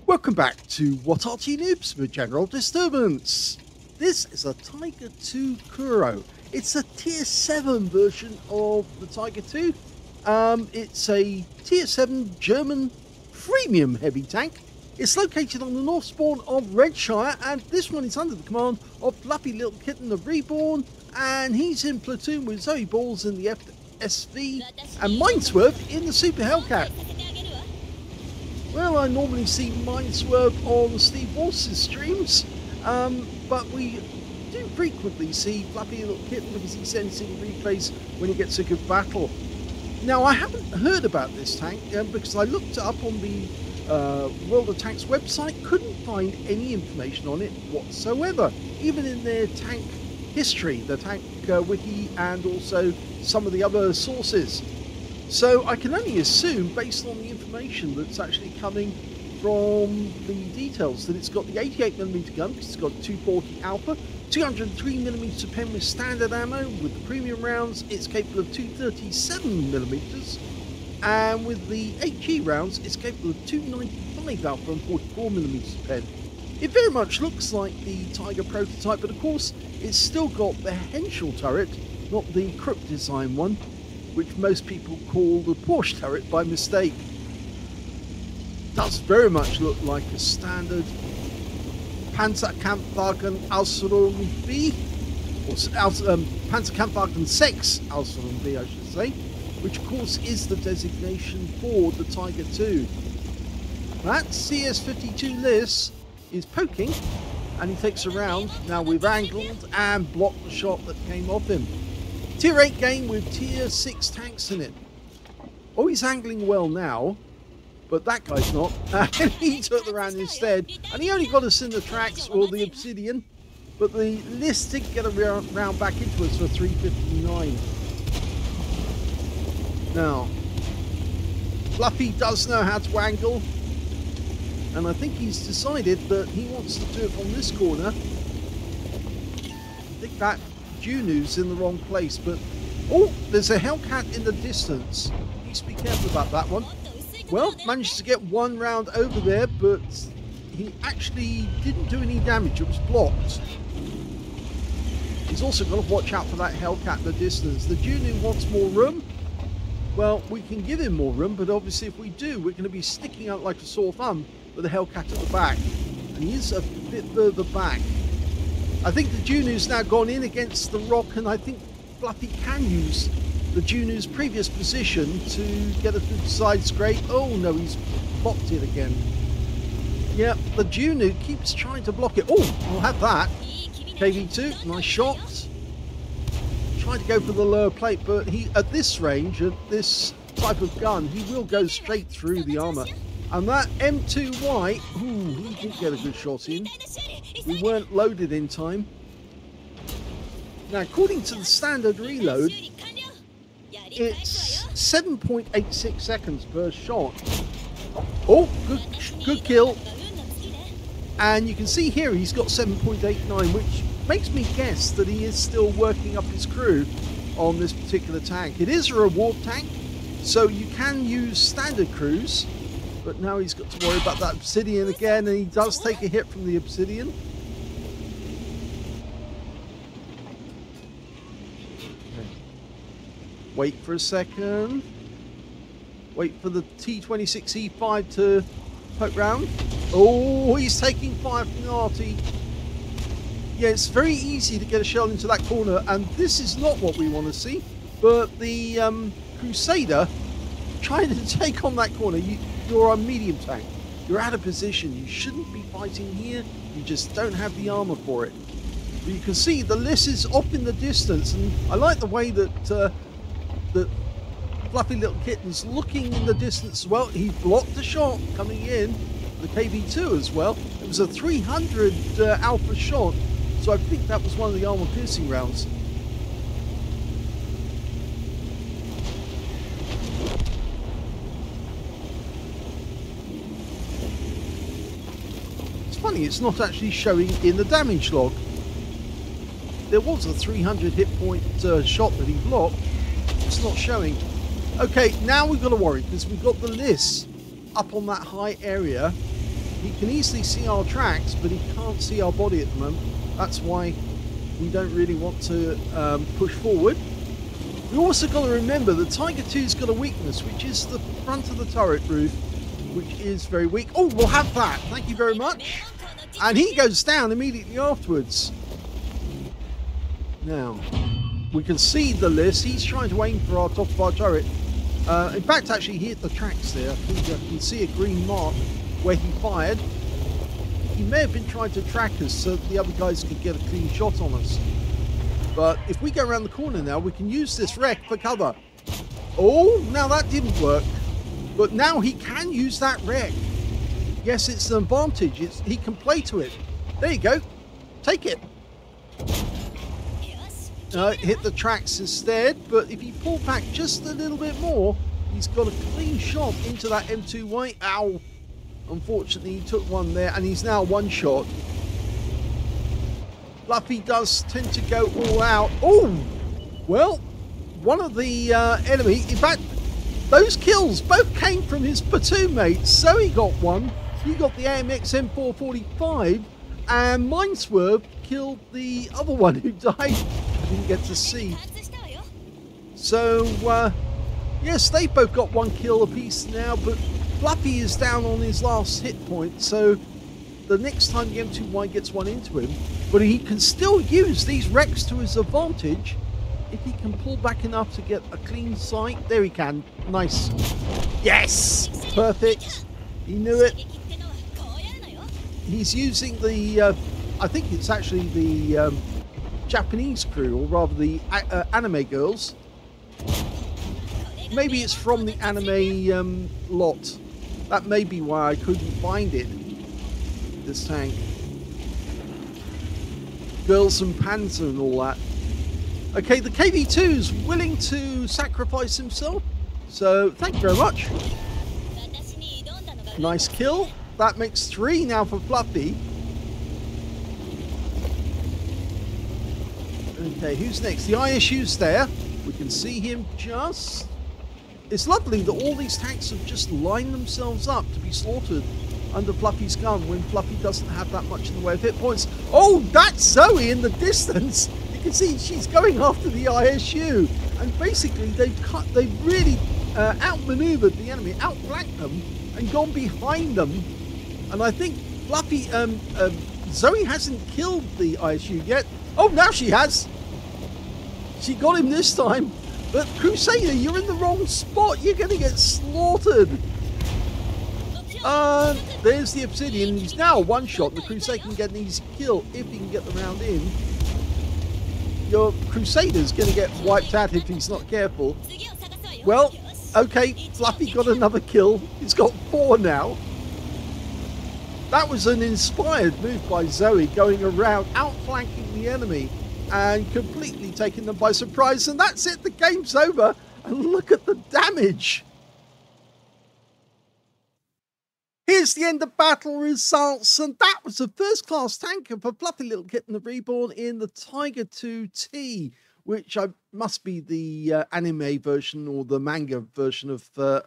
Welcome back to What Arty Noobs for General Disturbance. This is a Tiger II Kuro. It's a tier 7 version of the Tiger II. It's a tier 7 German freemium heavy tank. It's located on the north spawn of Redshire, and this one is under the command of Fluffylilkitten of REBRN, and he's in platoon with Zoe Balls in the FSV and Mindswerve in the Super Hellcat. Well, I normally see Mindswerve on Steve Walsh's streams, but we do frequently see Fluffylilkitten because he sends in replays when he gets a good battle. Now, I haven't heard about this tank because I looked it up on the World of Tanks website, couldn't find any information on it whatsoever, even in their tank history, the tank wiki, and also some of the other sources. So I can only assume, based on the information that's actually coming from the details, that it's got the 88mm gun, because it's got 240 Alpha, 203mm pen with standard ammo. With the premium rounds, it's capable of 237mm, and with the HE rounds, it's capable of 295 Alpha and 44mm pen. It very much looks like the Tiger prototype, but of course, it's still got the Henschel turret, not the Krupp design one, which most people call the Porsche turret by mistake. Does very much look like a standard Panzerkampfwagen Ausführung B, or Panzerkampfwagen 6 Ausführung B, I should say, which of course is the designation for the Tiger II. That CS52 Liss is poking, and he takes a round. Now we've angled and blocked the shot that came off him. Tier 8 game with tier 6 tanks in it. Oh, he's angling well now, but that guy's not. He took the round instead, and he only got us in the tracks or the obsidian, but the Liss did get a round back into us for 359. Now, Fluffy does know how to angle, and I think he's decided that he wants to do it from this corner. I think that Junu's in the wrong place, but oh, there's a Hellcat in the distance. Needs to be careful about that one. Well, managed to get one round over there, but he actually didn't do any damage. It was blocked. He's also got to watch out for that Hellcat in the distance. The Junu wants more room. Well, we can give him more room, but obviously if we do, we're going to be sticking out like a sore thumb with the Hellcat at the back. And he is a bit further back. I think the Junu's now gone in against the rock, and I think Fluffy can use the Junu's previous position to get a good side scrape. Oh no, he's blocked it again. Yeah, the Junu keeps trying to block it. Oh, we'll have that. KV2, nice shot. Tried to go for the lower plate, but he, at this range, at this type of gun, he will go straight through the armor. And that M2Y, ooh, he did get a good shot in. We weren't loaded in time. Now, according to the standard reload, it's 7.86 seconds per shot. Oh, good kill. And you can see here he's got 7.89, which makes me guess that he is still working up his crew on this particular tank. It is a reward tank, so you can use standard crews, but now he's got to worry about that obsidian again, and he does take a hit from the obsidian. Wait for a second. Wait for the T26E5 to poke round. Oh, he's taking fire from the Arty. Yeah, it's very easy to get a shell into that corner, and this is not what we want to see. But the Crusader trying to take on that corner. You're a medium tank. You're out of position. You shouldn't be fighting here. You just don't have the armor for it. But you can see the Liss is off in the distance, and I like the way that that Fluffylilkitten's looking in the distance as well. He blocked the shot coming in, the KV2 as well. It was a 300 Alpha shot, so I think that was one of the armor piercing rounds. It's funny, it's not actually showing in the damage log. There was a 300 hit point shot that he blocked. It's not showing. Okay, now we've got to worry because we've got the Liss up on that high area. He can easily see our tracks, but he can't see our body at the moment. That's why we don't really want to push forward. We also got to remember the Tiger 2's got a weakness, which is the front of the turret roof, which is very weak. Oh, we'll have that. Thank you very much. And he goes down immediately afterwards. Now, we can see the list. He's trying to aim for our top of our turret. In fact, actually, he hit the tracks there. I think you can see a green mark where he fired. He may have been trying to track us so the other guys could get a clean shot on us. But if we go around the corner now, we can use this wreck for cover. Oh, now that didn't work. But now he can use that wreck. Yes, it's an advantage. He can play to it. There you go. Take it. Hit the tracks instead. But if he pulled back just a little bit more, he's got a clean shot into that M2Y. Ow. Unfortunately, he took one there, and he's now one shot. Fluffy does tend to go all out. Oh! Well, one of the enemy... In fact, those kills both came from his platoon mates. So he got one. He got the AMX M445, and Mindswerve killed the other one who died. I didn't get to see. So, yes, they both got one kill apiece now, but Fluffy is down on his last hit point, so the next time the M2Y gets one into him, but he can still use these wrecks to his advantage if he can pull back enough to get a clean sight. There he can. Nice. Yes! Perfect. He knew it. He's using the, I think it's actually the Japanese crew, or rather the anime girls. Maybe it's from the anime lot. That may be why I couldn't find it. This tank. Girls and Panzer and all that. Okay, the KV-2's willing to sacrifice himself. So, thank you very much. Nice kill. That makes 3 now for Fluffy. Okay, who's next? The ISU's there. We can see him just... It's lovely that all these tanks have just lined themselves up to be slaughtered under Fluffy's gun when Fluffy doesn't have that much in the way of hit points. Oh, that's Zoe in the distance. You can see she's going after the ISU. And basically, they've really outmaneuvered the enemy, outflanked them, and gone behind them. And I think Fluffy, Zoe hasn't killed the ISU yet. Oh, now she has. She got him this time. But Crusader, you're in the wrong spot. You're going to get slaughtered. There's the Obsidian. He's now one shot. The Crusader can get an easy kill if he can get the round in. Your Crusader's going to get wiped out if he's not careful. Well, okay, Fluffy got another kill. He's got 4 now. That was an inspired move by Zoe, going around, outflanking the enemy and completely taking them by surprise. And that's it, the game's over. And look at the damage. Here's the end of battle results, and that was a first-class tanker for Fluffylilkitten, the Reborn in the Tiger 2T, which must be the anime version or the manga version of the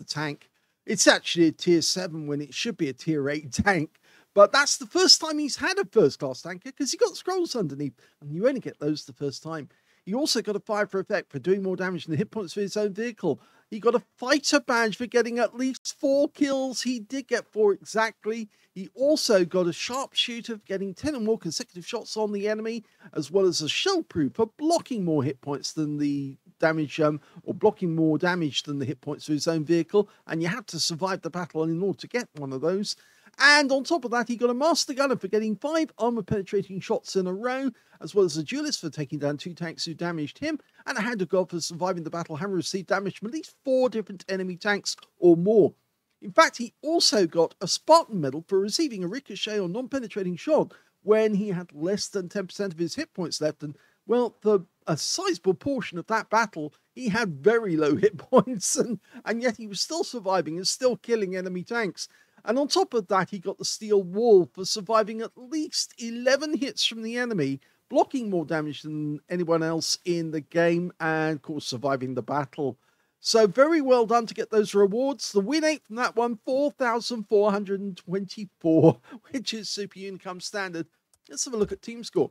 tank. It's actually a tier 7 when it should be a tier 8 tank. But that's the first time he's had a first-class tanker because he got scrolls underneath, and you only get those the first time. He also got a fire for effect for doing more damage than the hit points for his own vehicle. He got a fighter badge for getting at least 4 kills. He did get 4 exactly. He also got a sharpshooter for getting 10 or more consecutive shots on the enemy, as well as a shell proof for blocking more hit points than the damage, or blocking more damage than the hit points for his own vehicle. And you had to survive the battle in order to get one of those. And on top of that, he got a Master Gunner for getting 5 armor-penetrating shots in a row, as well as a Duelist for taking down 2 tanks who damaged him, and a Hand of God for surviving the battle, having received damage from at least 4 different enemy tanks or more. In fact, he also got a Spartan Medal for receiving a ricochet or non-penetrating shot when he had less than 10% of his hit points left. And, well, for a sizable portion of that battle, he had very low hit points, and yet he was still surviving and still killing enemy tanks. And on top of that, he got the Steel Wall for surviving at least 11 hits from the enemy, blocking more damage than anyone else in the game, and of course surviving the battle. So very well done to get those rewards. The win rate from that one, 4,424, which is super income standard. Let's have a look at team score.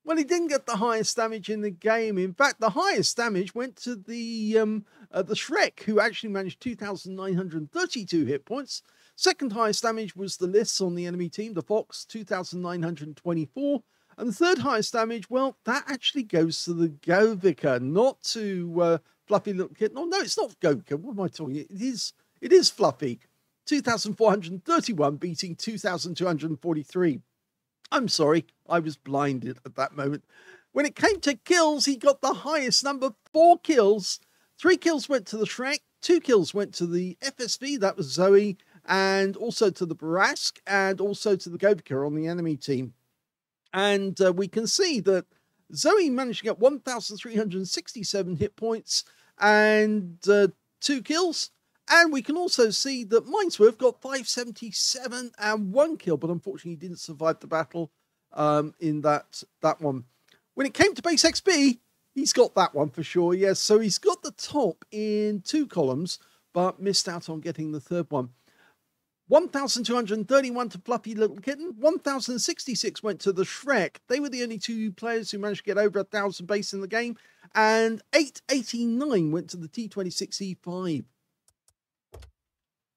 Well, he didn't get the highest damage in the game. In fact, the highest damage went to the Shrek, who actually managed 2,932 hit points. Second highest damage was the Liss on the enemy team, the Fox, 2,924. And the third highest damage, well, that actually goes to the Govica, not to Fluffylilkitten. Oh, no, it's not Govica. What am I talking about? It is Fluffy. 2,431 beating 2,243. I'm sorry, I was blinded at that moment. When it came to kills, he got the highest number, 4 kills. 3 kills went to the Shrek, 2 kills went to the FSV, that was Zoe, and also to the Barask, and also to the Govica on the enemy team. And we can see that Zoe managed to get 1,367 hit points and 2 kills. And we can also see that Minesworth got 577 and 1 kill, but unfortunately he didn't survive the battle in that one. When it came to base XP, he's got that one for sure, yes. So he's got the top in 2 columns, but missed out on getting the third one. 1,231 to Fluffylilkitten, 1,066 went to the Shrek. They were the only 2 players who managed to get over 1,000 base in the game, and 889 went to the T26E5.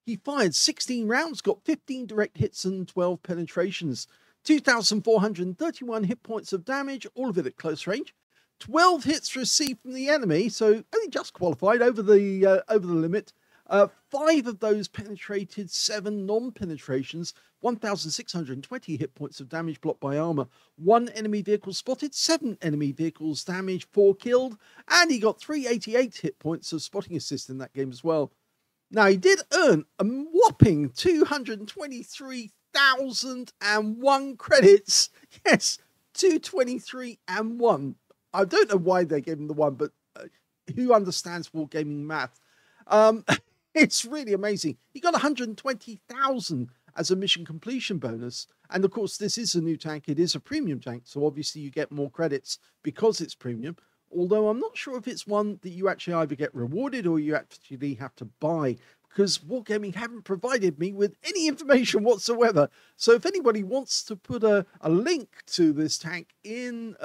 He fired 16 rounds, got 15 direct hits and 12 penetrations. 2,431 hit points of damage, all of it at close range. 12 hits received from the enemy, so only just qualified over the limit. 5 of those penetrated, 7 non-penetrations, 1,620 hit points of damage blocked by armor. 1 enemy vehicle spotted, 7 enemy vehicles damaged, 4 killed, and he got 388 hit points of spotting assist in that game as well. Now, he did earn a whopping 223,001 credits. Yes, 223 and 1. I don't know why they gave him the 1, but who understands wargaming math? It's really amazing. He got 120,000 as a mission completion bonus. And of course, this is a new tank. It is a premium tank. So obviously you get more credits because it's premium. Although I'm not sure if it's one that you actually either get rewarded or you actually have to buy, because Wargaming haven't provided me with any information whatsoever. So if anybody wants to put a link to this tank in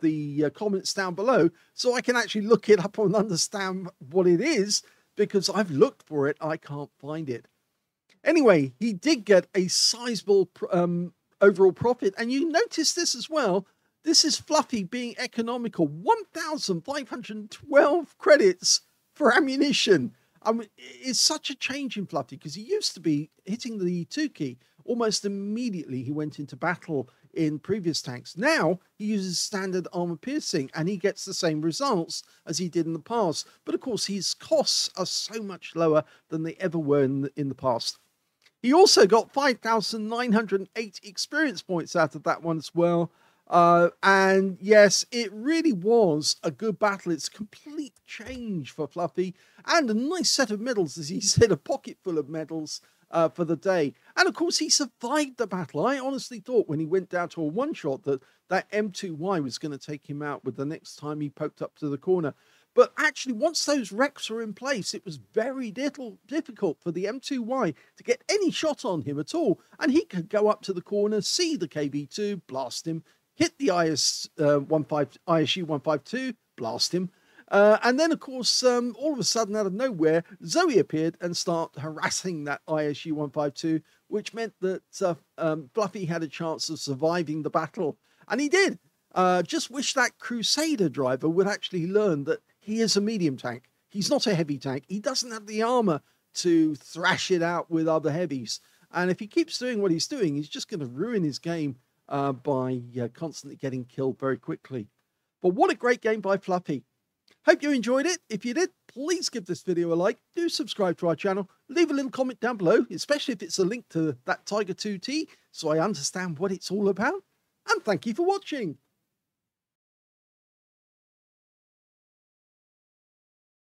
the comments down below, so I can actually look it up and understand what it is, because I've looked for it, I can't find it. Anyway, he did get a sizable overall profit, and you notice this as well. This is Fluffy being economical. 1,512 credits for ammunition. I mean, it's such a change in Fluffy, because he used to be hitting the 2 key almost immediately he went into battle in previous tanks. Now he uses standard armor piercing and he gets the same results as he did in the past. But of course, his costs are so much lower than they ever were in the past. He also got 5,908 experience points out of that one as well. And yes, it really was a good battle. It's a complete change for Fluffy, and a nice set of medals, as he said, a pocket full of medals for the day. And of course, he survived the battle. I honestly thought when he went down to a one-shot that M2Y was going to take him out with the next time he poked up to the corner. But actually, once those wrecks were in place, it was very difficult for the M2Y to get any shot on him at all. And he could go up to the corner, see the KV2, blast him, hit the ISU 152, blast him. And then, of course, all of a sudden, out of nowhere, Zoe appeared and started harassing that ISU 152, which meant that Fluffy had a chance of surviving the battle. And he did. Just wish that Crusader driver would actually learn that he is a medium tank. He's not a heavy tank. He doesn't have the armor to thrash it out with other heavies. And if he keeps doing what he's doing, he's just going to ruin his game by constantly getting killed very quickly. But what a great game by Fluffy. Hope you enjoyed it. If you did, please give this video a like. Do subscribe to our channel. Leave a little comment down below, especially if it's a link to that Tiger 2T, so I understand what it's all about. And thank you for watching.